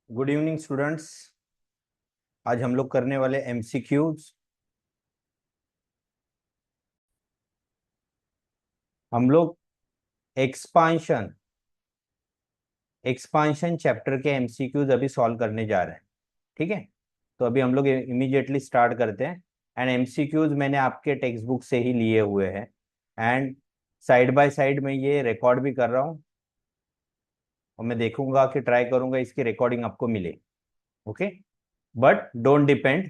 Good evening students. आज हम लोग करने वाले एमसीक्यूज। हम लोग एक्सपांशन एक्सपांशन चैप्टर के एमसीक्यूज अभी सॉल्व करने जा रहे हैं। ठीक है, तो अभी हम लोग इमीडिएटली स्टार्ट करते हैं। एंड एमसीक्यूज मैंने आपके टेक्स्ट बुक से ही लिए हुए हैं। एंड साइड बाय साइड में ये रिकॉर्ड भी कर रहा हूँ, और मैं देखूंगा कि ट्राई करूंगा इसकी रिकॉर्डिंग आपको मिले। Okay, but don't depend.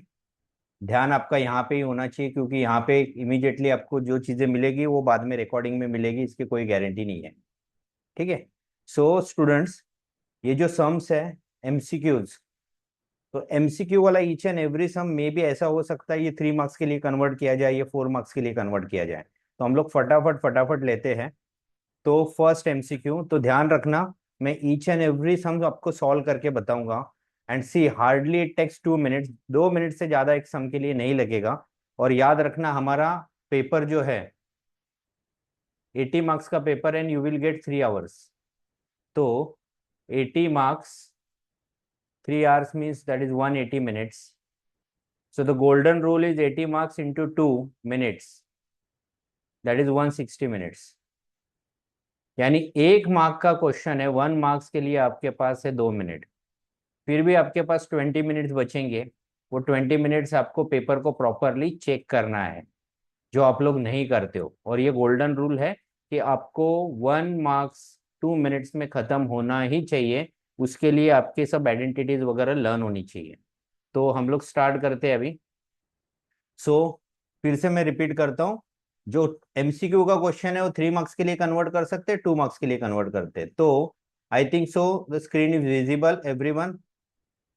ध्यान आपका यहाँ पे ही होना चाहिए, क्योंकि यहाँ पे इमीडिएटली आपको जो चीजें मिलेगी वो बाद में रिकॉर्डिंग में मिलेगी, इसकी कोई गारंटी नहीं है। ठीक है। सो स्टूडेंट्स, ये जो सम्स है एमसीक्यूज, तो एमसीक्यू वाला ईच एंड एवरी सम में भी ऐसा हो सकता है ये 3 मार्क्स के लिए कन्वर्ट किया जाए, ये 4 मार्क्स के लिए कन्वर्ट किया जाए। तो हम लोग फटाफट फटाफट लेते हैं। तो फर्स्ट एमसीक्यू, तो ध्यान रखना, मैं ईच एंड एवरी सम आपको सॉल्व करके बताऊंगा। And see hardly it takes 2 minutes, 2 minute से ज्यादा एक सम के लिए नहीं लगेगा। और याद रखना, हमारा पेपर जो है 80 मार्क्स का paper and you will get 3 hours. तो 80 marks, 3 hours means that is 180 minutes. So the golden rule is 80 marks into 2 minutes, that is 160 minutes. यानी 1 मार्क का क्वेश्चन है, 1 मार्क्स के लिए आपके पास है 2 मिनट। फिर भी आपके पास 20 मिनट्स बचेंगे। वो 20 मिनट्स आपको पेपर को प्रॉपरली चेक करना है, जो आप लोग नहीं करते हो। और ये गोल्डन रूल है कि आपको 1 मार्क्स 2 मिनट्स में खत्म होना ही चाहिए। उसके लिए आपके सब आइडेंटिटीज वगैरह लर्न होनी चाहिए। तो हम लोग स्टार्ट करते हैं अभी। सो फिर से मैं रिपीट करता हूँ, जो एमसीक्यू का क्वेश्चन है वो 3 मार्क्स के लिए कन्वर्ट कर सकते हैं, 2 मार्क्स के लिए कन्वर्ट करते हैं। तो I think so the screen is visible everyone.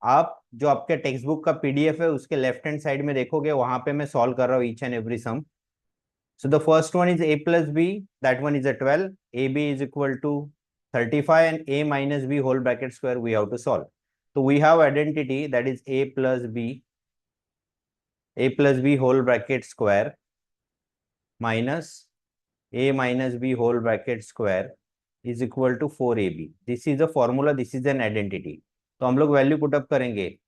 आप जो आपके टेक्स्ट बुक का पीडीएफ है उसके लेफ्ट हैंड साइड में देखोगे, वहां पे मैं सॉल्व कर रहा हूँ each and every sum. So the first one is a plus b, that one is a 12, ab is equal to 35 and a minus b whole bracket square we have to solve. So we have identity that is a plus b whole bracket square minus a minus b whole bracket square is equal to 4ab. This is a formula, this is an identity. तो हम लोग value put up करेंगे।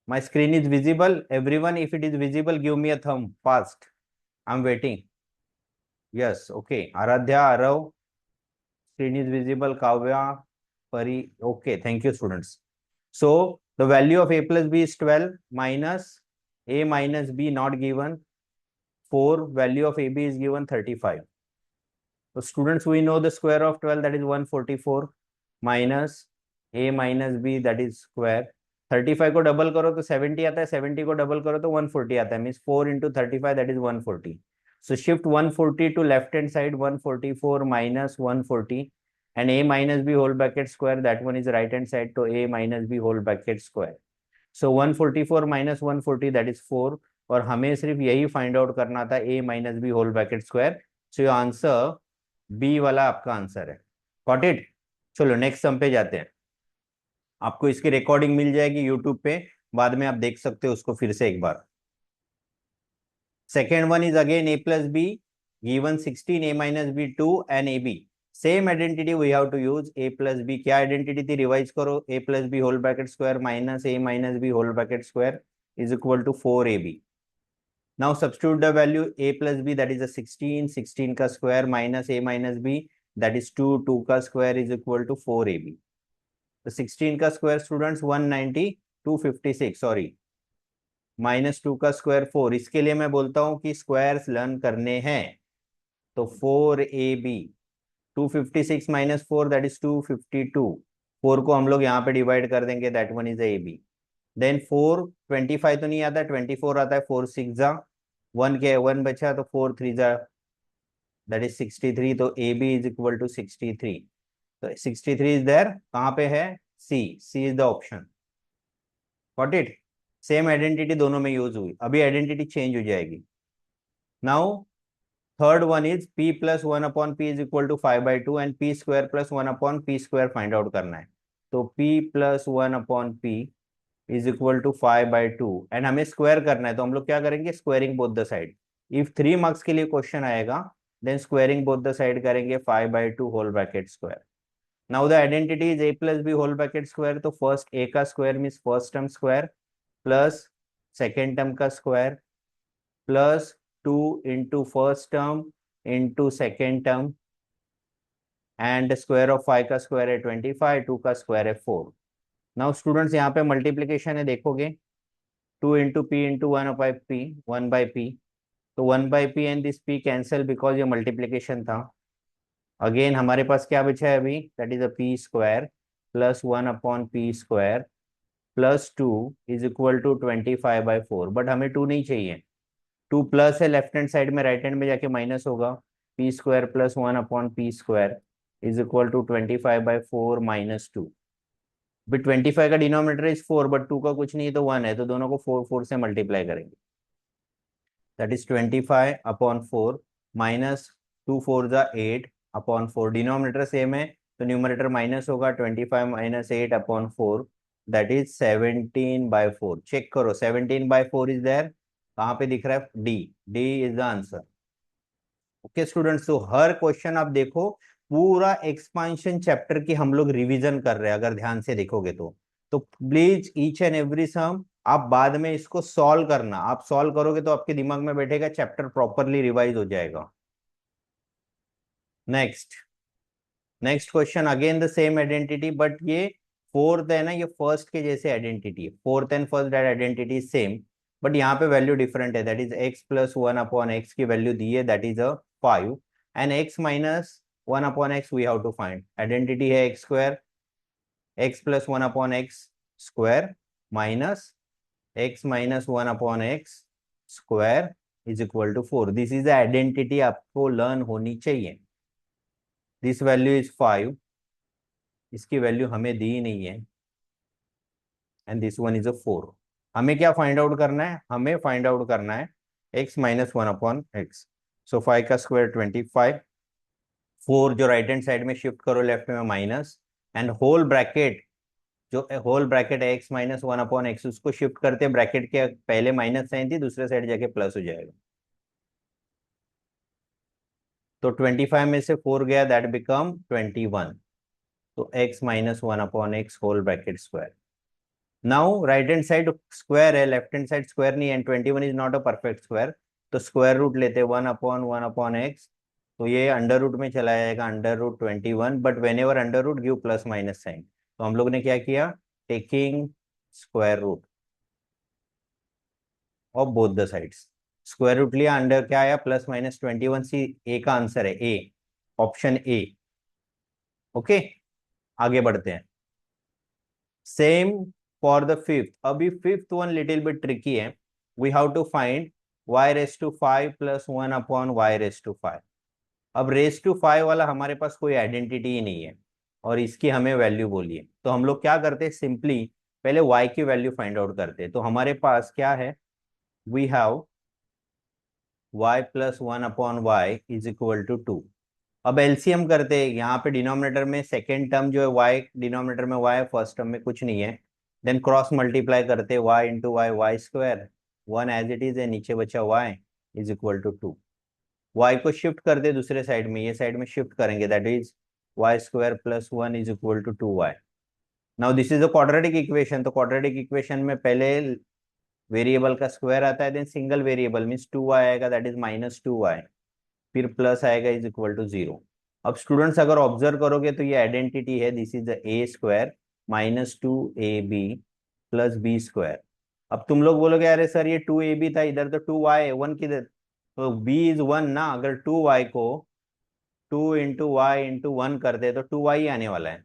My screen is visible everyone, if it is visible give me a thumb fast, I'm waiting. Yes, okay, Aaradhya, Aarav, screen is visible, Kavya, Pari, okay, thank you students. So the value of a plus b is 12 minus a minus b not given 4, value of ab is given 35. So students, we know the square of 12, that is 144, minus a minus b, that is square. 35 को double करो तो 70 आता है, 70 को double करो तो 140 आता है, means 4 into 35, that is 140. So shift 140 to left hand side, 144 minus 140, and a minus b whole bracket square, that one is right hand side, to a minus b whole bracket square. So 144 minus 140, that is 4. और हमें सिर्फ यही find out करना था, a minus b whole bracket square. So your answer B वाला आपका answer है। Got it. चलो नेक्स्ट सम पे जाते हैं। आपको इसकी रिकॉर्डिंग मिल जाएगी यूट्यूब पे, बाद में आप देख सकते हो उसको फिर से एक बार। Second one is again a plus b given 16, a minus b 2 and ab. Same identity we have to use. a plus b क्या आइडेंटिटी थी, रिवाइज करो। a plus b whole bracket square minus a minus b whole bracket square is equal to 4ab. Now substitute the value a plus b, that is a 16, 16 का square minus a minus b, that is 2, 2 का square is equal to 4ab. तो 16 का square students 190, 256 sorry, minus 2 का square 4। इसके लिए मैं बोलता हूं कि स्क्वायर्स लर्न करने हैं। तो 4ab, 256 माइनस 4, दैट इज 252। 4 को हम लोग यहाँ पे डिवाइड कर देंगे, that one is ab. Then 4, 25 तो नहीं आता, 24 आता है। 4 6 जा 1 के 1 बचा, तो 4 3 जा, दैट इज 63। तो A B is equal to 63। तो 63 इज देयर, कहाँ पे है, C, C is the option. Got it. Same identity दोनों में यूज हुई, अभी आइडेंटिटी चेंज हो जाएगी। Now third one is p plus 1 upon p is equal to 5/2 and p square plus 1 upon p square find out करना है। तो p plus 1 upon p is equal to 5/2 and हमें square करना है। तो हम लोग क्या करेंगे, squaring both the side. If 3 marks के लिए क्वेश्चन आएगा, then squaring both the side करेंगे, 5/2 whole bracket square. Now the identity is a plus b whole bracket square, तो फर्स्ट a का square means first term square plus second term का square plus 2 into first term into second term and square of 5 का square है 25, 2 का square है 4। Now students यहाँ पे multiplication है, देखोगे 2 into P into 1/p 1/p, तो 1/p and this p cancel because ये मल्टीप्लीकेशन था। अगेन हमारे पास क्या बचा है अभी, that is a P square plus 1/p स्क्वायर plus 2 is equal to 25/4, but हमें 2 नहीं चाहिए, 2 प्लस है लेफ्ट हैंड साइड में, राइट हैंड में जाके माइनस होगा, पी स्क्वायर प्लस 1/p स्क्वायर इज इक्वल टू 25/4 माइनस 2। भी 25 का डिनोमिनेटर इज 4 बट 2 का कुछ नहीं है तो 1 है, तो दोनों को 4 से मल्टीप्लाई करेंगे, दैट इज 25/4 माइनस 2 4 जा 8/4, डिनोमिनेटर सेम है तो न्यूमरेटर माइनस होगा, 25 माइनस 8/4 दैट इज 17/4। चेक करो 17/4 इज देयर, कहाँ पे दिख रहा है, D, D is the answer. Okay students, तो हर क्वेश्चन आप देखो, पूरा एक्सपांशन चैप्टर की हम लोग रिवीजन कर रहे हैं अगर ध्यान से देखोगे तो प्लीज ईच एंड एवरी सम आप बाद में इसको सॉल्व करना, आप सॉल्व करोगे तो आपके दिमाग में बैठेगा, चैप्टर प्रॉपरली रिवाइज हो जाएगा। Next next question, again the same identity but ये फोर्थ है ना, ये फर्स्ट के जैसे आइडेंटिटी है, fourth and first identity same, but यहाँ पे वैल्यू डिफरेंट है, that is x plus 1/x की वैल्यू दी है, that is a 5 and x minus 1/x we have to find. Identity है x square, x plus 1/x square minus x minus 1/x square is equal to 4। This is the identity, आपको learn होनी चाहिए। This value is 5, इसकी value हमें दी नहीं है, and this one is अ 4। हमें क्या फाइंड आउट करना है, हमें फाइंड आउट करना है x माइनस 1/x, सो 5 का स्क्वायर 25, 4 जो राइट हैंड साइड में शिफ्ट करो लेफ्ट में माइनस, एंड होल ब्रैकेट, जो होल ब्रैकेट है x माइनस 1/x उसको शिफ्ट करते ब्रैकेट के पहले माइनस साइन थी, दूसरे साइड जाके प्लस हो जाएगा, तो 25 में से 4 गया, दैट बिकम 21, तो x minus 1/x whole bracket square. Now right hand side square है, लेफ्ट हैंड साइड स्क्वायर नहीं है, and 21 is not a perfect square, तो स्क्वायर रूट लेते 1/1/x, तो ये अंडर रूट में चला जाएगा, under root 21, but whenever under root give plus minus sign, तो हम लोग ने क्या किया, taking square root of both the sides, square root लिया, अंडर क्या आया +-21, सी ए का आंसर है, ए, ऑप्शन ए। ओके, आगे बढ़ते हैं, सेम फॉर द फिफ्थ। अभी fifth one little bit tricky है, we have to find y⁵ plus 1/y⁵। अब रेस टू 5 वाला हमारे पास कोई आइडेंटिटी ही नहीं है और इसकी हमें वैल्यू बोलिए, तो हम लोग क्या करते हैं, सिंपली पहले y की वैल्यू फाइंड आउट करते हैं। तो हमारे पास क्या है, we have y plus 1/y is equal to 2। अब एलसीएम करते हैं, यहाँ पे डिनोमिनेटर में सेकेंड टर्म जो है y, डिनोमिनेटर में y है, फर्स्ट टर्म में कुछ नहीं है, देन क्रॉस मल्टीप्लाई करते हैं, y into Y square, 1 as it is है, नीचे बचा y is equal to 2। y को शिफ्ट कर दे दूसरे साइड में, ये साइड में शिफ्ट करेंगे, that is y² plus 1 is equal to 2y। Now this is a quadratic equation, तो क्वाड्रेटिक इक्वेशन में पहले वेरिएबल का स्क्वायर आता है, then single variable means 2y आएगा, दैट इज -2y, फिर प्लस आएगा इज इक्वल टू 0। अब स्टूडेंट्स अगर ऑब्जर्व करोगे तो ये आइडेंटिटी है, this is a² -2ab plus b²। अब तुम लोग बोलोगे अरे सर ये 2ab था, इधर तो 2y है, 1 किधर, तो b इज 1 ना, अगर 2y को 2 इंटू वाई इंटू 1 कर दे तो 2y आने वाला है,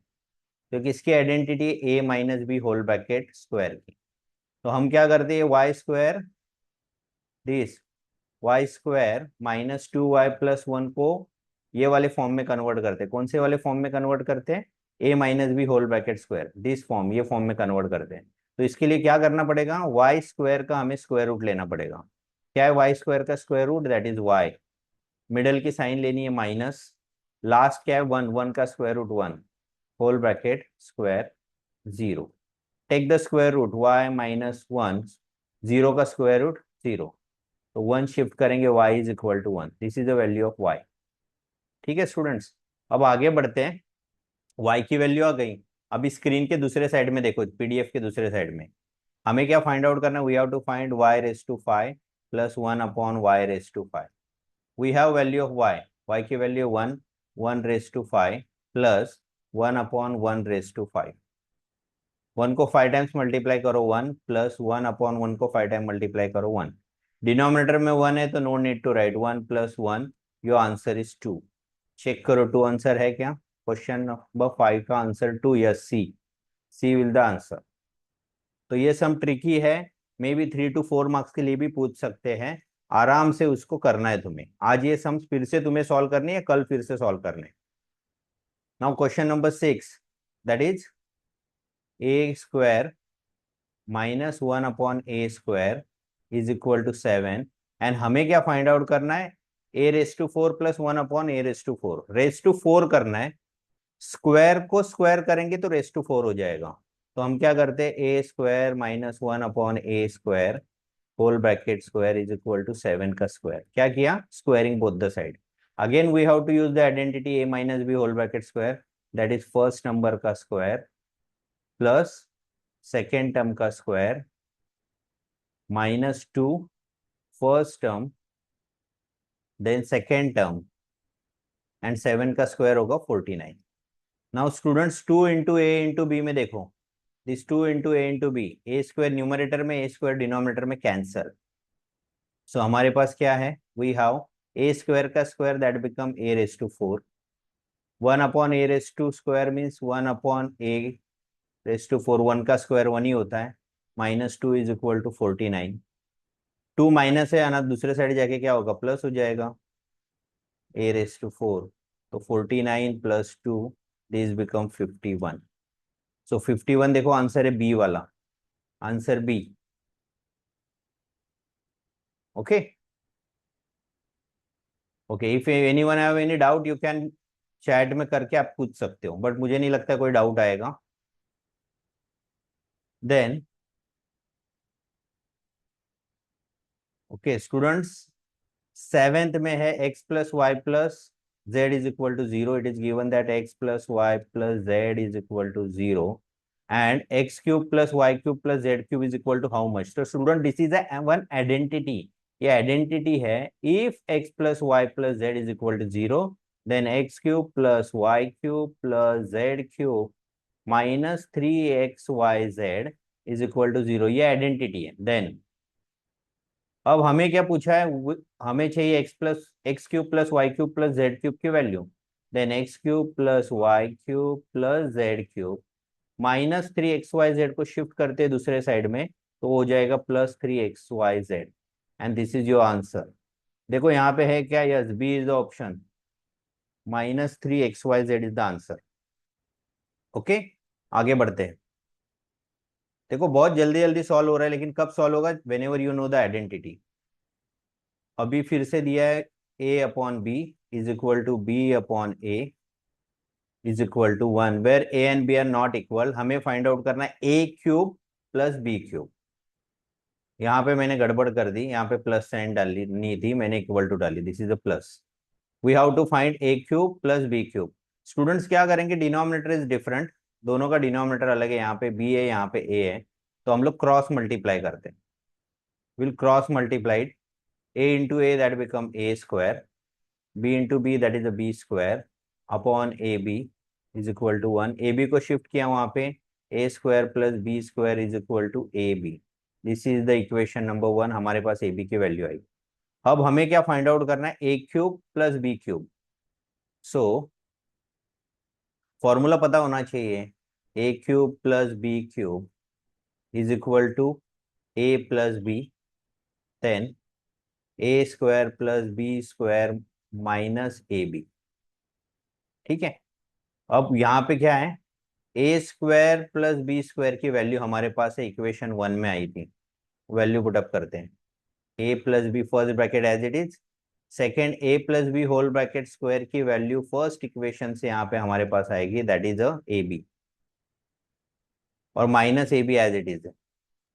क्योंकि इसकी identity a minus B whole bracket square की। तो हम क्या करते हैं, y² this y² -2y plus 1 को ये वाले फॉर्म में कन्वर्ट करते हैं, कौन से वाले फॉर्म में कन्वर्ट करते हैं, a minus B whole bracket square, this form, ये फॉर्म में कन्वर्ट करते हैं। तो इसके लिए क्या करना पड़ेगा, y² का हमें स्क्वायर रूट लेना पड़ेगा। क्या है y² का square root, that is y, middle की साइन लेनी है माइनस, लास्ट क्या है 1, 1 का square root 1 whole bracket square 0, take the square root y minus 1, 0 का स्क्वायर रूट 0, तो 1 शिफ्ट करेंगे, y is equal to 1, this is the value of y। ठीक है स्टूडेंट्स, अब आगे बढ़ते हैं, y की वैल्यू आ गई। अभी स्क्रीन के दूसरे साइड में देखो, पीडीएफ के दूसरे साइड में हमें क्या फाइंड आउट करना है, we have to find y raise to 5 plus 1 upon y raise to 5। We have value of y की value 1, 1 raise to 5 plus 1 upon 1 raise to 5। 1 को 5 टाइम्स मल्टीप्लाई करो 1, प्लस 1 अपॉन 1 को 5 time multiply करो 1। Denominator में 1 है तो no need to write, 1 plus 1, your answer is 2। Check करो 2 answer है क्या। क्वेश्चन नंबर 5 का answer 2, yes C, C will the answer. तो ये सम ट्रिकी है, मे बी 3 to 4 मार्क्स के लिए भी पूछ सकते हैं। आराम से उसको करना है तुम्हें, आज ये सम फिर से तुम्हें सॉल्व करनी है, कल फिर से सॉल्व करने। Now question number 6, that is a square minus 1 upon a square is equal to 7। And हमें क्या फाइंड आउट करना है, a raise to 4 plus 1 upon A raise to 4, raise to 4 करना है। स्क्वायर को स्क्वायर करेंगे तो रेस टू 4 हो जाएगा। तो हम क्या करते हैं, a square minus 1 upon a square whole bracket square is equal to 7 का स्क्वायर। क्या किया, squaring both the side. Again we have to use the identity a minus B whole bracket square, that is first number का square plus second term का square minus 2 first term then second term and 7 का square होगा 49। Now students 2 into ए into B में देखो, this 2 into A into B, A square numerator में, A square denominator में cancel. So हमारे पास क्या है, वी हैव ए स्क्वायर का square that become A raise to 4, 1 upon A raise to square means 1 upon A raise to 4, 1 का square 1 ही होता है, minus 2 is equal to 49। 2 minus है आना, दूसरे साइड जाके क्या होगा, प्लस हो जाएगा, ए रेस टू 4। तो 49 प्लस 2, दिस बिकम 51। सो 51 देखो आंसर है बी वाला, answer B. Okay okay, if anyone have any doubt you can chat में करके आप पूछ सकते हो, बट मुझे नहीं लगता कोई डाउट आएगा। देन ओके स्टूडेंट्स, सेवेंथ में है x plus Y plus Z is equal to 0। It is given that x plus Y plus Z is equal to 0 and x cube plus Y cube plus Z cube is equal to how much. तो student this is one identity, ये identity है। If x plus Y plus Z is equal to 0 then x cube plus Y cube plus Z cube minus 3xyz is equal to 0, ये identity है। Then अब हमें क्या पूछा है, हमें चाहिए x cube plus Y cube plus Z cube की value. Then x cube plus Y cube plus Z cube minus 3xyz को शिफ्ट करते हैं दूसरे साइड में, तो हो जाएगा plus 3xyz and this is your answer. देखो यहाँ पे है क्या, yes B is the option, minus 3xyz is the answer. Okay आगे बढ़ते हैं। देखो बहुत जल्दी जल्दी सॉल्व हो रहा है, लेकिन कब सॉल्व होगा, whenever you know the identity. अभी फिर से दिया है a upon B is equal to B upon A is equal to 1, where A and B are not equal. हमें फाइंड आउट करना है A cube plus B cube. यहाँ पे मैंने गड़बड़ कर दी, यहाँ पे प्लस साइन डाली नहीं थी, मैंने इक्वल टू डाली, this is a plus. We have to find A cube plus B cube. Students क्या करेंगे, डिनोमिनेटर इज डिफरेंट, दोनों का डिनोमिनेटर अलग है, यहाँ पे बी है यहाँ पे ए है, तो हम लोग क्रॉस मल्टीप्लाई करते हैं। Will cross multiplied, a into a that become a square, b into b that is a b square upon ab is equal to 1। ab को शिफ्ट किया वहां पे, a square plus b square is equal to ab। This is the equation number 1, हमारे पास ab की value आई। अब हमें क्या find out करना है, a cube plus b cube. So formula पता होना चाहिए, a cube plus b cube is equal to a plus b, then A square plus B square minus A B. ठीक है, अब यहाँ पे क्या है, A square plus B square की वैल्यू हमारे पास है, इक्वेशन 1 में आई थी, वैल्यू पुटअप करते हैं। A plus b first bracket as it is, second a plus b whole bracket square की वैल्यू फर्स्ट इक्वेशन से यहाँ पे हमारे पास आएगी, that is a a b, और minus A b as it is है।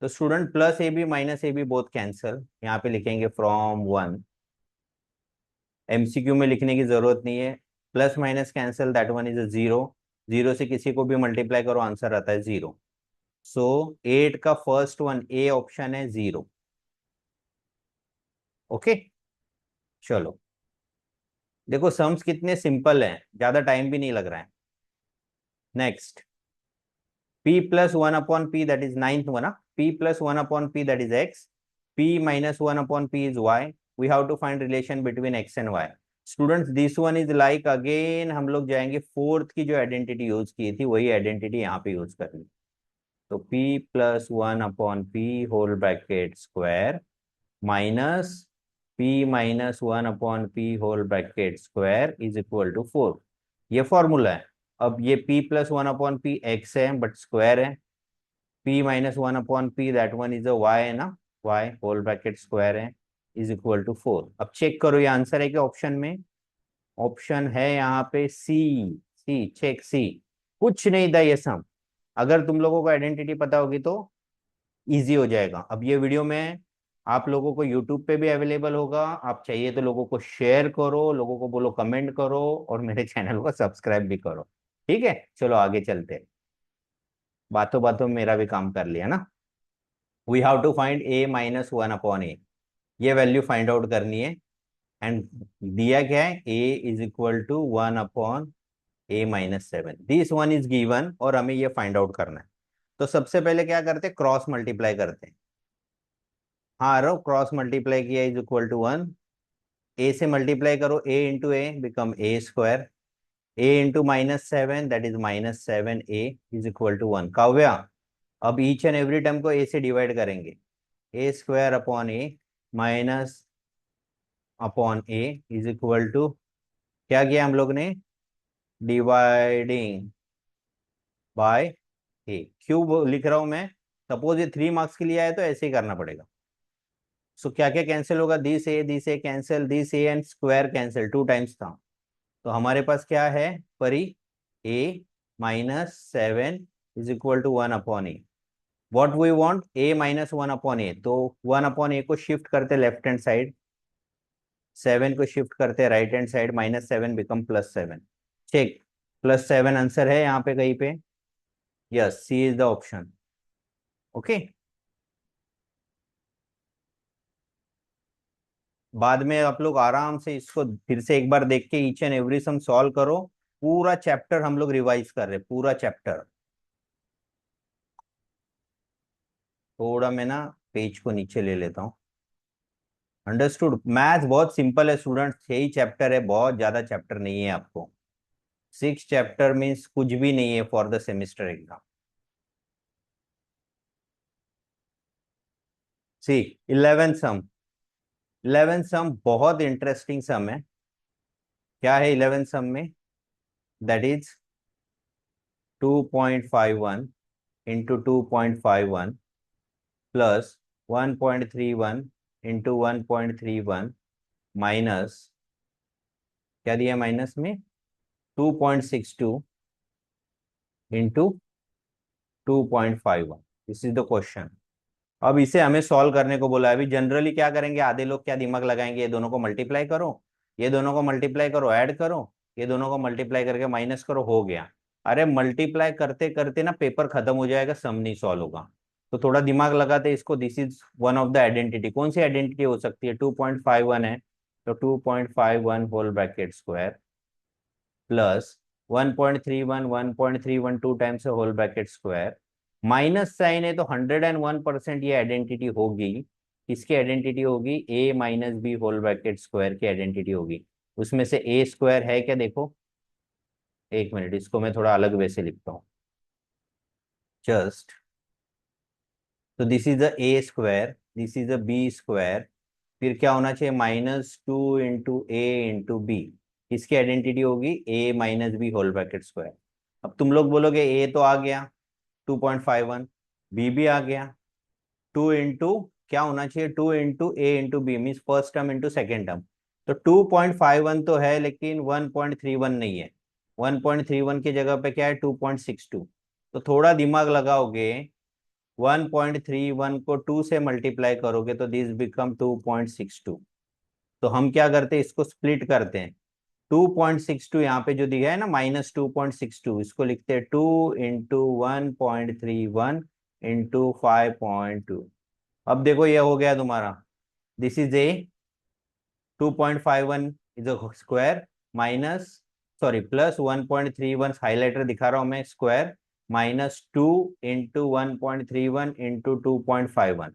तो student plus a B minus A b both cancel, यहाँ पे लिखेंगे फ्रॉम 1। एमसीक्यू में लिखने की जरूरत नहीं है, plus minus cancel, that one is अ 0, 0 से किसी को भी मल्टीप्लाई करो आंसर आता है 0। सो 8 का फर्स्ट वन ए ऑप्शन है 0। ओके, चलो देखो सम्स कितने सिंपल हैं, ज्यादा टाइम भी नहीं लग रहा है। Next, p plus 1 upon p, that is ninth one, p plus 1 upon p, that is x, p minus 1 upon p is y. We have to find relation between x and y. Students this one is like, again हम लोग जाएंगे fourth की जो identity use की थी वही identity यहाँ पे यूज करनी। तो p plus 1 upon p whole bracket square minus p minus 1 upon p whole bracket square is equal to 4। ये फॉर्मूला है। अब ये p plus 1 upon p x है बट स्क्वायर है, p minus 1 upon p that one is a y है ना, y whole bracket square है is equal to 4। अब चेक करो ये आंसर है कि ऑप्शन में, ऑप्शन है यहाँ पे सी। सी चेक, सी कुछ नहीं था ये सम। अगर तुम लोगों को आइडेंटिटी पता होगी तो इजी हो जाएगा। अब ये वीडियो में आप लोगों को यूट्यूब पे भी अवेलेबल होगा, आप चाहिए तो लोगों को शेयर करो, लोगों को बोलो कमेंट करो और मेरे चैनल को सब्सक्राइब भी करो। ठीक है, चलो आगे चलते हैं। बातों बातों में मेरा भी काम कर लिया ना। We have to find a minus 1 upon a, ये वैल्यू फाइंड आउट करनी है। एंड दिया क्या है, a is equal to 1 upon a minus 7, this one is given और हमें ये फाइंड आउट करना है। तो सबसे पहले क्या करते हैं, क्रॉस मल्टीप्लाई करते हैं। हाँ रो क्रॉस मल्टीप्लाई किया इज इक्वल टू 1, ए से मल्टीप्लाई करो, a into a become a square, a into minus 7 that is minus 7a is equal to 1। Kavya, अब ईच एंड एवरी टर्म को a से डिवाइड करेंगे, a square upon a minus upon A is equal to, क्या किया हम लोग ने, dividing by ए। क्यों लिख रहा हूं मैं, सपोज ये 3 मार्क्स के लिए आए तो ऐसे ही करना पड़ेगा। सो क्या क्या कैंसिल होगा, this a cancel, this a and square cancel, 2 times था। तो हमारे पास क्या है परी, a minus 7 is equal to 1 upon a. What we want, a minus 1 upon a, तो 1 अपॉन ए को शिफ्ट करते लेफ्ट हैंड साइड, 7 को शिफ्ट करते right hand side, minus 7 become plus 7। Check, plus 7 answer है यहाँ पे कहीं पे, yes C is the option. Okay, बाद में आप लोग आराम से इसको फिर से एक बार देख के each and every sum solve करो। पूरा चैप्टर हम लोग रिवाइज कर रहे हैं, पूरा चैप्टर। थोड़ा मैं ना पेज को नीचे ले लेता हूँ। अंडरस्टूड, मैथ्स बहुत सिंपल है स्टूडेंट, 6 ही चैप्टर है, बहुत ज्यादा चैप्टर नहीं है आपको। 6 चैप्टर मीन्स कुछ भी नहीं है फॉर द सेमिस्टर एग्जाम। सी 11 सम, 11 सम बहुत इंटरेस्टिंग सम है। क्या है 11 सम में, that is 2.51 into 2.51 plus 1.31 into 1.31 minus, क्या दिया माइनस में, 2.62 into 2.51। This is the question. अब इसे हमें सॉल्व करने को बोला है। अभी जनरली क्या करेंगे, आधे लोग क्या दिमाग लगाएंगे, ये दोनों को मल्टीप्लाई करो, ये दोनों को मल्टीप्लाई करो ऐड करो, ये दोनों को मल्टीप्लाई करके माइनस करो, हो गया। अरे मल्टीप्लाई करते करते ना पेपर खत्म हो जाएगा, सम नहीं सॉल्व होगा। तो थोड़ा दिमाग लगाते इसको। This is one of the identity. कौन सी आइडेंटिटी हो सकती है, 2.51 है तो 2.51 whole bracket square plus 1.31, 1.31 two times whole bracket square, minus sign है तो 101% ये आइडेंटिटी होगी। किसकी आइडेंटिटी होगी, a minus B whole bracket square की आइडेंटिटी होगी। उसमें से ए स्क्वायर है क्या, देखो एक मिनट, इसको मैं थोड़ा अलग वे से लिखता हूँ जस्ट। तो this is a a square, this is a b square, फिर क्या होना चाहिए, -2 इंटू ए इंटू बी। इसकी आइडेंटिटी होगी a minus B whole bracket square. अब तुम लोग बोलोगे ए तो आ गया 2.51, बी भी आ गया, 2 इंटू क्या होना चाहिए, 2 इंटू ए into b means first term into second term. तो 2.51 तो है लेकिन 1.31 नहीं है, 1.31 की जगह पे क्या है 2.62। तो थोड़ा दिमाग लगाओगे, 1.31 को 2 से मल्टीप्लाई करोगे तो दिस बिकम 2.62। तो हम क्या करते हैं, इसको स्प्लिट करते हैं, 2.62 यहाँ पे जो दिया है ना -2.62, इसको लिखते हैं 2 × 1.31 × 5.2। अब देखो ये हो गया तुम्हारा, this is A 2.51 is a square minus, sorry plus 1.31, highlighter दिखा रहा हूं मैं, square -2 × 1.31 × 2.51।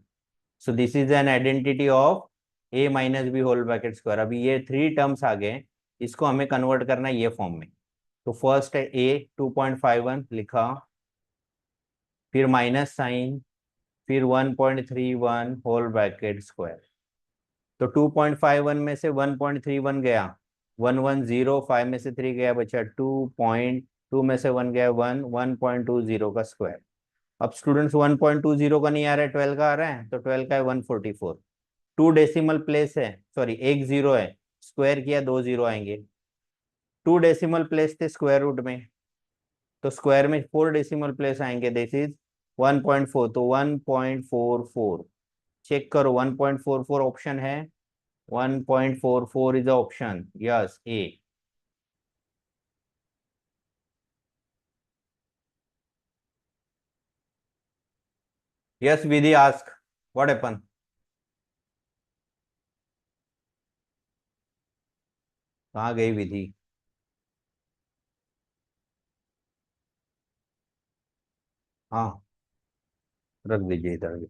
So this is an identity of a minus B whole bracket square. अभी ये 3 टर्म्स आ गए, इसको हमें कन्वर्ट करना है ये फॉर्म में। तो फर्स्ट है a 2.51 लिखा, फिर माइनस साइन, फिर 1.31 होल ब्रैकेट स्क्वायर। तो 2.51 में से 1.31 गया, 1105 में से 3 गया, बचा 2.2 में से 1 गया, 1.20 का स्क्वायर। अब स्टूडेंट्स 1.20 का नहीं आ रहा है, 12 का आ रहा है, तो 12 का है 144। 2 डेसिमल प्लेस है, सॉरी 1 जीरो है, स्क्वायर किया 2 जीरो आएंगे। 2 डेसिमल प्लेस थे स्क्वायर रूट में, तो स्क्वायर में 4 डेसिमल प्लेस आएंगे, दिस इज 1.4, तो 1.44। चेक करो 1.44 ऑप्शन है, 1.44 is the option. Yes, A. Yes, Vidhi ask. What happened? कहाँ गई विधि? हाँ, रख दीजिए इधर।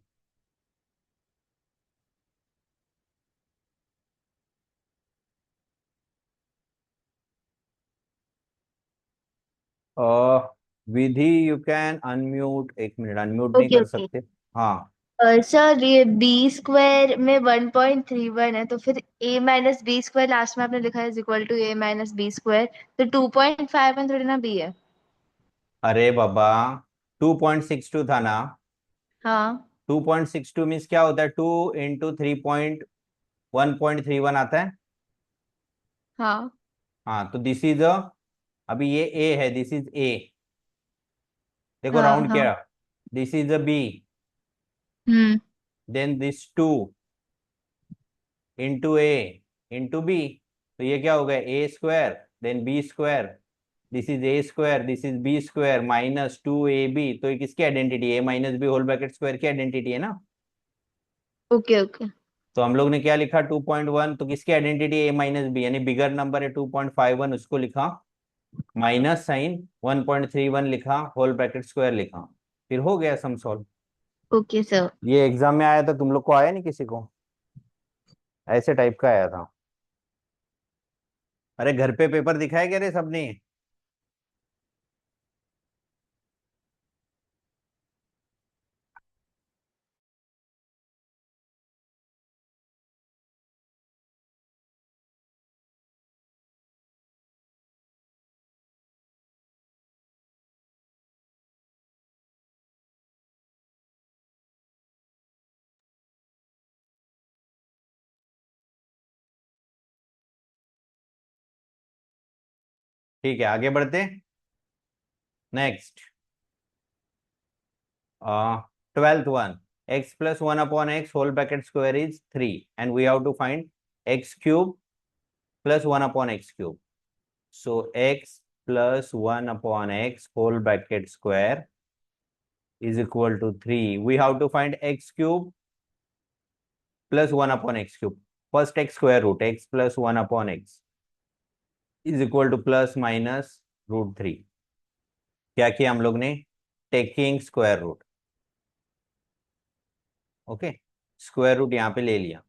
Vidhi you can unmute, 1 minute, unmute नहीं ओके कर ओके। सकते। हाँ, सर ये बी स्क्वायर में 1.31 है, तो फिर A minus B square last में आपने लिखा है is equal to A minus B square, तो 2.51 थोड़ी ना बी है। अरे बाबा 2.62 था ना। हाँ 2.62 मीन्स क्या होता है, 2 × 3.1.31 आता है। हाँ हाँ, तो दिस इज अभी ये ए है, दिस इज ए, देखो हाँ राउंड हाँ। किया, this is a B, hmm. Then this 2 × A × B, तो ये क्या हो गया, a square then b square, this is a square, this is b square -2AB। तो ये किसकी आइडेंटिटी है, a minus B whole bracket square की आइडेंटिटी है ना। Okay okay. तो हम लोग ने क्या लिखा 2.1, तो किसकी आइडेंटिटी ए माइनस बी, यानी बिगर नंबर है 2.51, उसको लिखा, माइनस साइन 1.31 लिखा, होल ब्रैकेट स्क्वायर लिखा, फिर हो गया सम सॉल्व। Okay sir. ये एग्जाम में आया था, तुम लोग को आया नहीं किसी को, ऐसे टाइप का आया था। अरे घर पे पेपर दिखाया क्या रे सबने? ठीक है, आगे बढ़ते। Next, 12th one, x+1/x whole bracket square is 3 and we have to find x cube plus 1/x cube. So x plus 1/x whole bracket square is equal to 3. We have to find x cube plus 1/x cube. First x square root, x plus 1/x is equal to plus minus √3। क्या किया हम लोग ने, taking square root, okay, square root यहाँ पे ले लिया।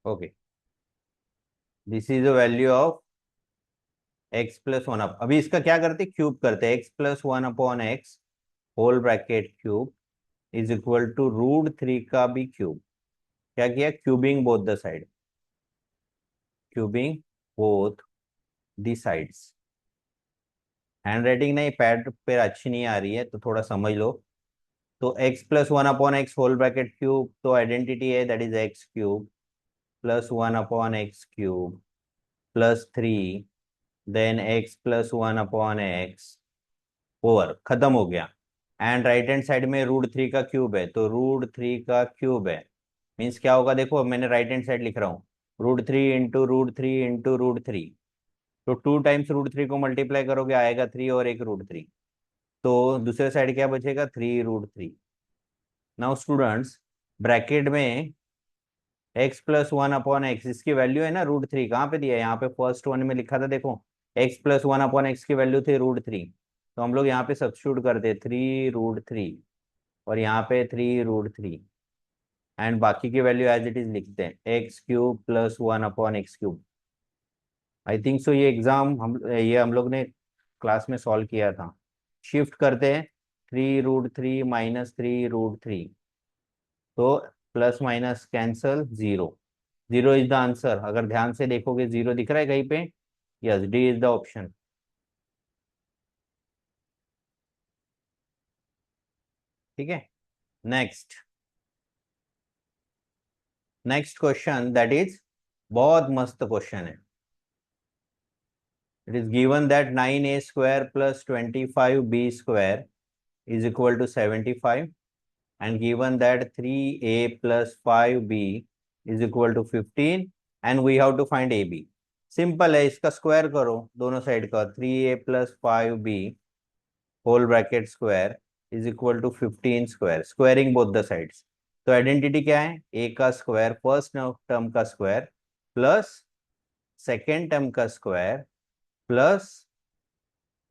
Okay, this is the value of x+1 up, अभी इसका क्या करते, क्यूब करते, x+1/x whole bracket cube is equal to √3 का भी क्यूब। क्या किया, cubing both the side, cubing both the sides. Handwriting नहीं, पैड पे अच्छी नहीं आ रही है तो थोड़ा समझ लो। तो x+1/x होल ब्रैकेट क्यूब, तो आइडेंटिटी है that is x³ + 1/x³ +3 then x plus 1/x over, खत्म हो गया। एंड राइट हैंड साइड में √3 का क्यूब है, तो √3 का क्यूब है, मीन्स क्या होगा, देखो मैंने राइट हैंड साइड लिख रहा हूँ, √3 इंटू √3 इंटू √3, तो 2 टाइम्स √3 को मल्टीप्लाई करोगे आएगा 3 और एक √3, तो दूसरे साइड क्या बचेगा 3√3। नाउ स्टूडेंट्स, ब्रैकेट में x प्लस 1/x, इसकी वैल्यू है ना √3, कहाँ पे दिया है, यहाँ पे फर्स्ट वन में लिखा था देखो, x प्लस 1/x की वैल्यू थी √3, तो हम लोग यहाँ पे सब्स्टिट्यूट करते 3√3 और यहाँ पे 3√3 एंड बाकी की वैल्यू एज इट इज लिखते हैं x³ plus 1/x³। I think so ये हम लोग ने क्लास में सॉल्व किया था। शिफ्ट करते हैं 3√3 माइनस 3√3, तो plus minus cancel, zero, zero is the answer. अगर ध्यान से देखोगे जीरो दिख रहा है कहीं पे, yes, D is the option. ठीक है, next, next question that is बहुत मस्त क्वेश्चन है। It is given that 9a² plus 25b² is equal to 75 and given that 3a plus 5b is equal to 15 and we have to find ab। Simple है, इसका square करो दोनों side का, 3a plus 5b whole bracket square is equal to 15 square, squaring both the sides. तो identity क्या है, a का square first term का स्क्वायर प्लस सेकेंड टर्म का square plus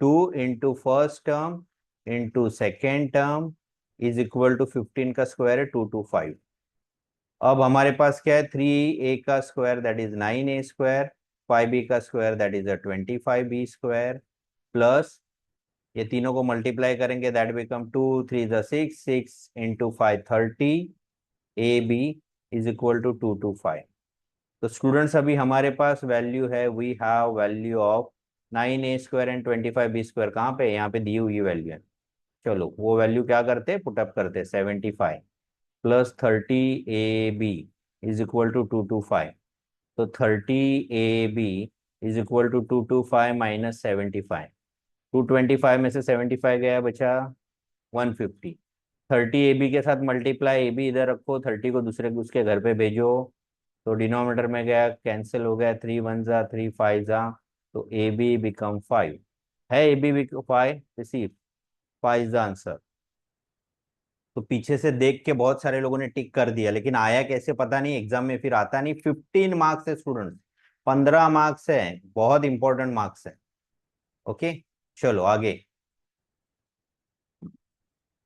2 into first term into second term is equal to 15 का square है 225। अब हमारे पास क्या है, 3a का square that is 9a², 5b का square that is 25b² plus ये तीनों को मल्टीप्लाई करेंगे that become 2 3 6, 6 into 5 30, ab is equal to 225। तो स्टूडेंट्स अभी हमारे पास वैल्यू है, we have value of 9a² and 25b², कहाँ पे, यहाँ पे दी हुई वैल्यू है। चलो वो वैल्यू क्या करते हैं, पुटअप करते हैं, 75 plus 30ab is equal to 225, तो 30ab is equal to 225 minus 75, 225 में से 75 गया, बचा 150। 30ab के साथ मल्टीप्लाई, ab इधर रखो, 30 को दूसरे उसके घर पे भेजो, तो डिनोमिनेटर में गया कैंसिल हो गया, 3 1 जा 3 5 जा, तो ab बिकम 5 है, ab 5 receive, 5 is the answer. तो पीछे से देख के बहुत सारे लोगों ने टिक कर दिया, लेकिन आया कैसे पता नहीं, एग्जाम में फिर आता नहीं। 15 मार्क्स है स्टूडेंट, 15 मार्क्स है, बहुत इंपॉर्टेंट मार्क्स है। ओके, चलो आगे।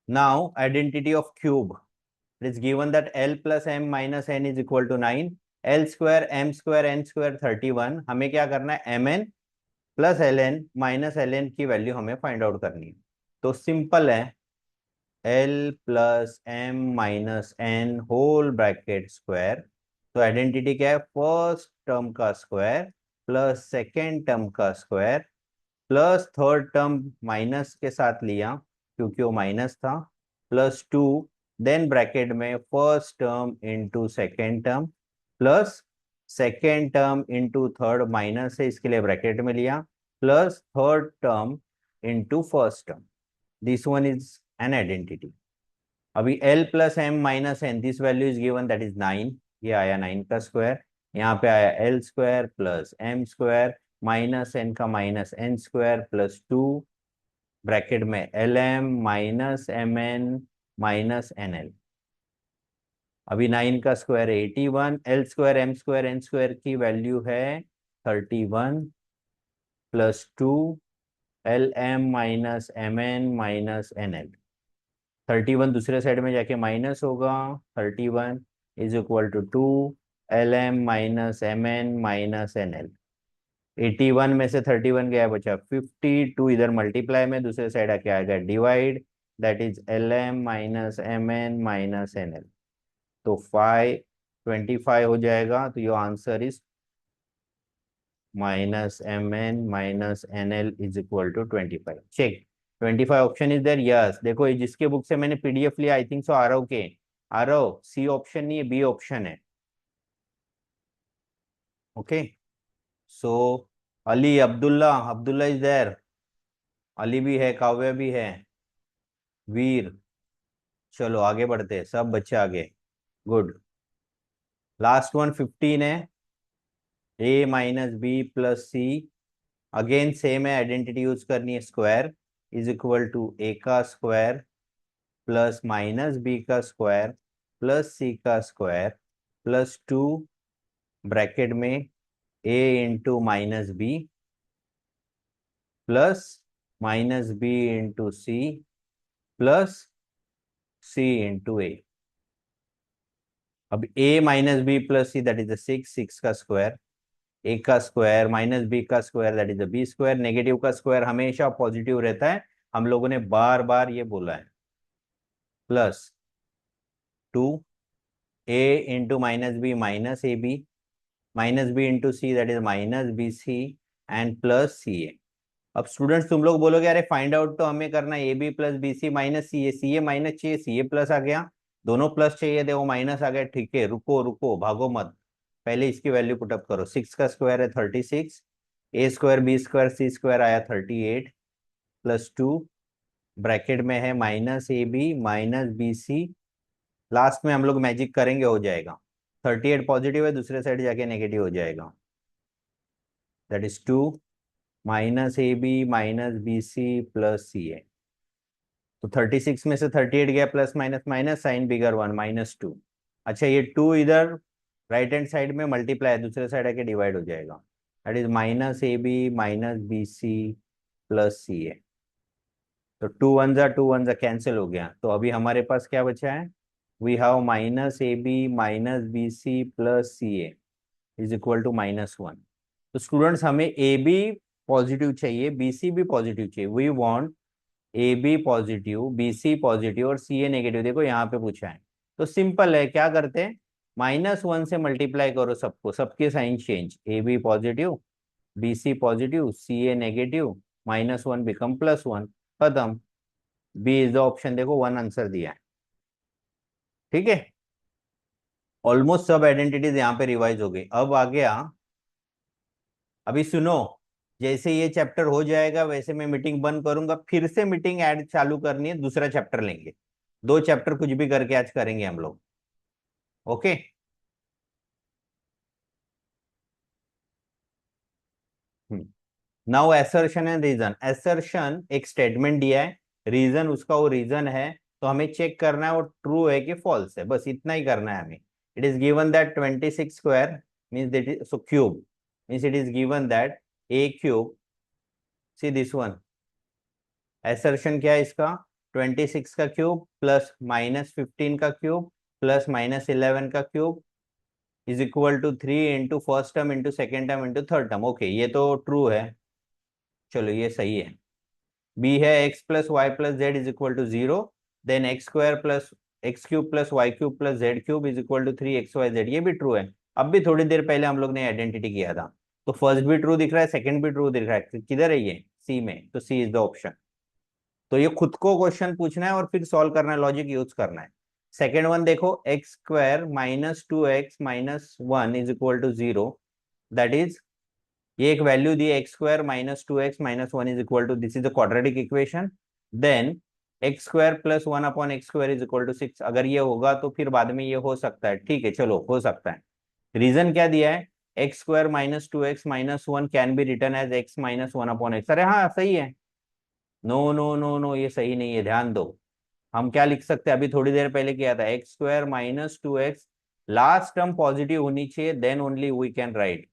Now identity of cube, it is given that l plus m minus n is equal to 9, l² m² n² 31। हमें क्या करना है, mn plus ln minus ln की वैल्यू हमें फाइंड आउट करनी है। तो सिंपल है, l plus m minus n whole bracket square, तो आइडेंटिटी क्या है, फर्स्ट टर्म का स्क्वायर प्लस सेकेंड टर्म का square plus third term minus के साथ लिया क्योंकि वो माइनस था, प्लस 2, देन ब्रैकेट में first term into second term plus second term into third, minus है इसके लिए ब्रैकेट में लिया, plus third term into first term, this one is an identity. अभी l plus m minus n, this value is given that is 9, ये आया 9 का square, यहाँ पे आया l² plus m² minus n का माइनस n² प्लस 2 ब्रैकेट में lm minus mn minus nl। अभी 9 का स्क्वायर है 81, l² m² n² की वैल्यू है 31 plus 2 lm minus mn minus nl। 31 दूसरे साइड में जाके माइनस होगा, 31 is equal to 2 lm minus mn minus nl। 81 में से 31 गया, बचा 52, इधर मल्टीप्लाई में दूसरे साइड आके आएगा divide, that is lm minus mn minus nl, तो 25 हो जाएगा, तो your answer is minus mn minus nl is equal to 25। Check 25 option is there, yes. देखो ये जिसके बुक से मैंने पीडीएफ लिया, आई थिंक सो आरव के, आरव सी ऑप्शन नहीं है, बी ऑप्शन है। Okay, so Ali, Abdullah, Abdullah is there, Ali भी है, काव्या भी है, वीर। चलो आगे बढ़ते हैं, सब बच्चे आगे। गुड। लास्ट वन 15 है, a minus b plus c. Again same है, आइडेंटिटी यूज करनी है, square is equal to a का स्क्वायर प्लस माइनस बी का स्क्वायर प्लस सी का स्क्वायर प्लस 2 ब्रैकेट में a into minus b plus minus b into c plus c into a. अब a minus b plus c that is the 6 का square, a का square minus b का square that is the B square. Negative का square हमेशा positive रहता है, हम लोगों ने बार बार ये बोला है। Plus 2 a into minus b minus A B minus b into c that is minus B c and plus C a. अब स्टूडेंट्स तुम लोग बोलोगे अरे फाइंड आउट तो हमें करना है A B plus B C A minus चाहिए, सी ए प्लस आ गया, दोनों प्लस चाहिए थे, वो माइनस आ गया। ठीक है, रुको रुको, भागो मत, पहले इसकी वैल्यू पुटअप करो। 6 का स्क्वायर है 36, A square B square C square आया 38 प्लस 2 ब्रैकेट में है minus A B minus B C. Last में हम लोग मैजिक करेंगे, हो जाएगा। 38 पॉजिटिव है, दूसरे साइड जाके नेगेटिव हो जाएगा, that is 2 minus A B minus B C plus C a. तो 36 में से 38 गया, plus minus minus, sign bigger 1 -2। अच्छा, ये 2 इधर राइट हैंड साइड में मल्टीप्लाई है, दूसरे साइड आके डिवाइड हो जाएगा, that is minus A B minus B C plus C a. तो 2 1 कैंसिल हो गया, तो अभी हमारे पास क्या बचा है, we have minus A B minus B C plus C A is equal to -1। तो स्टूडेंट्स हमें ए बी पॉजिटिव चाहिए, बी सी भी पॉजिटिव चाहिए, we want A B positive B C positive और सी ए नेगेटिव। देखो यहाँ पे पूछा है, तो सिंपल है, क्या करते हैं, -1 से मल्टीप्लाई करो सबको, सबके sign change, A B positive B C positive C A negative, -1 become +1, खत्म। बी इज द ऑप्शन, देखो 1 आंसर दिया है। ठीक है, ऑलमोस्ट सब आइडेंटिटीज यहाँ पे रिवाइज हो गई। अब आ गया, अभी सुनो, जैसे ये चैप्टर हो जाएगा वैसे मैं मीटिंग बंद करूंगा, फिर से मीटिंग ऐड चालू करनी है, दूसरा चैप्टर लेंगे, 2 चैप्टर कुछ भी करके आज करेंगे हम लोग। Okay, now assertion and reason. Assertion एक स्टेटमेंट दिया है, रीजन उसका वो रीजन है, तो हमें चेक करना है वो ट्रू है कि फॉल्स है, बस इतना ही करना है हमें। It is given that 26 square means that is so cube means it is given that A cube, see this one. Assertion क्या है इसका, 26 का क्यूब प्लस -15 का क्यूब प्लस -11 का cube is equal to 3 into first term into second term into third term. Okay, ये तो true है, चलो ये सही है। बी है x plus Y plus Z is equal to 0, then X square plus X cube plus Y cube plus Z cube is equal to 3xyz, ये भी ट्रू है। अब भी थोड़ी देर पहले हम लोग ने आइडेंटिटी किया था, तो फर्स्ट भी ट्रू दिख रहा है, सेकंड भी ट्रू दिख रहा है, किधर है ये, सी में, तो सी इज द ऑप्शन। तो ये खुद को क्वेश्चन पूछना है और फिर सॉल्व करना है, लॉजिक यूज करना है। सेकेंड वन देखो, X square -2x -1 is equal to 0, that is, ये एक वैल्यू दी है, X square -2x -1 is equal to, this is the quadratic equation. Then X square plus 1 upon X square is equal to 6, अगर ये होगा तो फिर बाद में ये हो सकता है, ठीक है, चलो हो सकता है। रीजन क्या दिया है, X square -2x -1 can be written as x -1 upon X. अरे हाँ सही है, नो नो नो नो, ये सही नहीं है, ध्यान दो। हम क्या लिख सकते हैं, अभी थोड़ी देर पहले किया था, X square -2x, last term positive होनी चाहिए, then only we can write.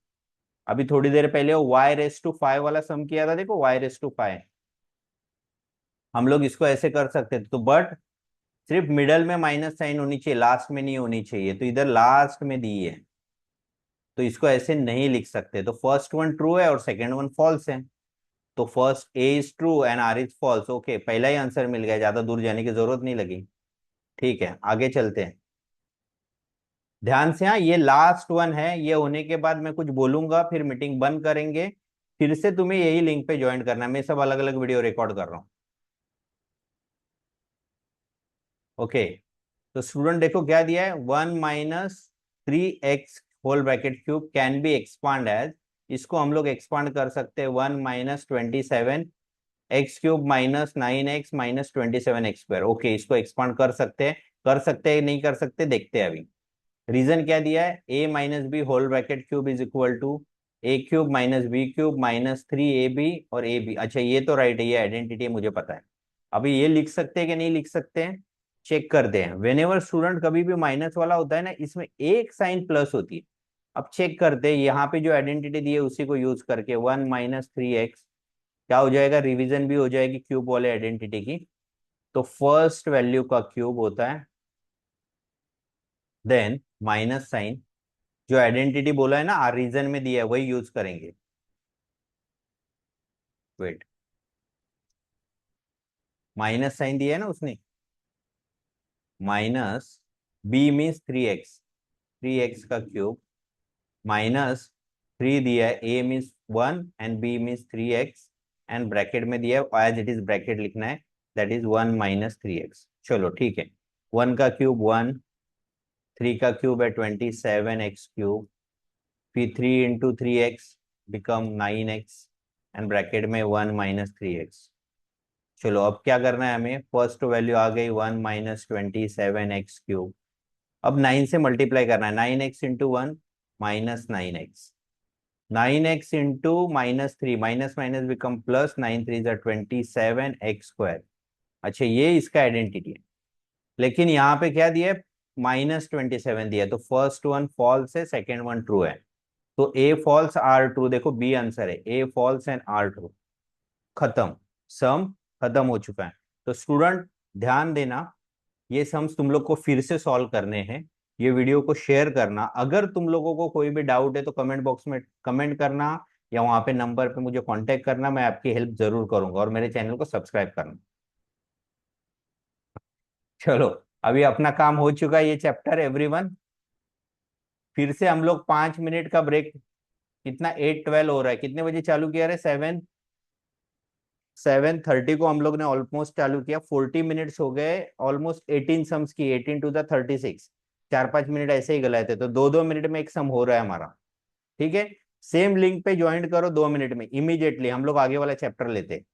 अभी थोड़ी देर पहले वो y⁵ वाला सम किया था, देखो y⁵, हम लोग इसको ऐसे कर सकते थे, तो बट सिर्फ मिडल में माइनस साइन होनी चाहिए, लास्ट में नहीं होनी चाहिए, तो इधर लास्ट में दी है, तो इसको ऐसे नहीं लिख सकते। तो फर्स्ट वन ट्रू है और सेकेंड वन फॉल्स है, तो first A is true and R is false. Okay, पहला ही आंसर मिल गया, ज्यादा दूर जाने की जरूरत नहीं लगी। ठीक है, आगे चलते हैं, ध्यान से। हाँ, ये लास्ट वन है, ये होने के बाद मैं कुछ बोलूंगा, फिर मीटिंग बंद करेंगे, फिर से तुम्हें यही लिंक पे ज्वाइन करना है, मैं सब अलग अलग वीडियो रिकॉर्ड कर रहा हूँ। ओके, तो स्टूडेंट देखो क्या दिया है, 1 -3x whole bracket cube can be expand as, इसको हम लोग एक्सपांड कर सकते हैं 1 माइनस 27 X cube minus 9x minus 27x²। Okay, इसको एक्सपांड कर सकते हैं नहीं कर सकते, देखते हैं अभी। रीजन क्या दिया है, a minus B whole bracket cube is equal to A cube minus B cube minus 3ab और ए बी। अच्छा ये तो राइट है, ये आइडेंटिटी मुझे पता है। अभी ये लिख सकते हैं कि नहीं लिख सकते हैं, चेक करते हैं। वेन एवर स्टूडेंट कभी भी माइनस वाला होता है ना, इसमें एक साइन प्लस होती है। अब चेक करते हैं, यहाँ पे जो आइडेंटिटी दी है उसी को यूज करके 1 माइनस 3x क्या हो जाएगा, रिवीजन भी हो जाएगी क्यूब वाले आइडेंटिटी की। तो फर्स्ट वैल्यू का क्यूब होता है, देन माइनस साइन, जो आइडेंटिटी बोला है ना रीजन में दिया है वही यूज करेंगे। वेट, माइनस साइन दिया है ना उसने, minus B means 3x, 3x का क्यूब माइनस 3 दिया है, a means 1 and b means 3x and bracket में दिया है एज इट इज ब्रैकेट लिखना है, दैट इज 1 माइनस 3x। चलो ठीक है, 1 का क्यूब 1, 3 का क्यूब है 27x क्यूब, फिर 3 into 3x become 9x and bracket में 1 माइनस 3x। चलो अब क्या करना है हमें, फर्स्ट वैल्यू आ गई 1 माइनस 27x क्यूब। अब 9 से मल्टीप्लाई करना है, 9x into 1 minus 9x, 9x into minus 3 minus minus become plus, 9 3 जा 27x²। अच्छा ये इसका आइडेंटिटी है, लेकिन यहाँ पे क्या दिया है, माइनस 27 दिया है, तो फर्स्ट वन फॉल्स है, सेकेंड वन ट्रू है। तो ए फॉल्स आर ट्रू, देखो बी आंसर है, ए फॉल्स एंड आर ट्रू। खत्म, सम खत्म हो चुका है। तो स्टूडेंट ध्यान देना, ये सम्स तुम लोग को फिर से सॉल्व करने हैं। ये वीडियो को शेयर करना, अगर तुम लोगों को कोई भी डाउट है तो कमेंट बॉक्स में कमेंट करना, या वहां पे नंबर पे मुझे कांटेक्ट करना, मैं आपकी हेल्प जरूर करूंगा। और मेरे चैनल को सब्सक्राइब करना। चलो अभी अपना काम हो चुका है, ये चैप्टर एवरीवन। फिर से हम लोग 5 मिनट का ब्रेक, कितना 8:12 हो रहा है, कितने बजे चालू किया रे, 7:30 को हम लोग ने ऑलमोस्ट चालू किया, 40 मिनट्स हो गए, ऑलमोस्ट 18 सम्स की, 18 टू द 36, 4-5 मिनट ऐसे ही गलाए थे, तो 2-2 मिनट में एक सम हो रहा है हमारा। ठीक है, सेम लिंक पे ज्वाइन करो 2 मिनट में, इमीडिएटली हम लोग आगे वाला चैप्टर लेते हैं।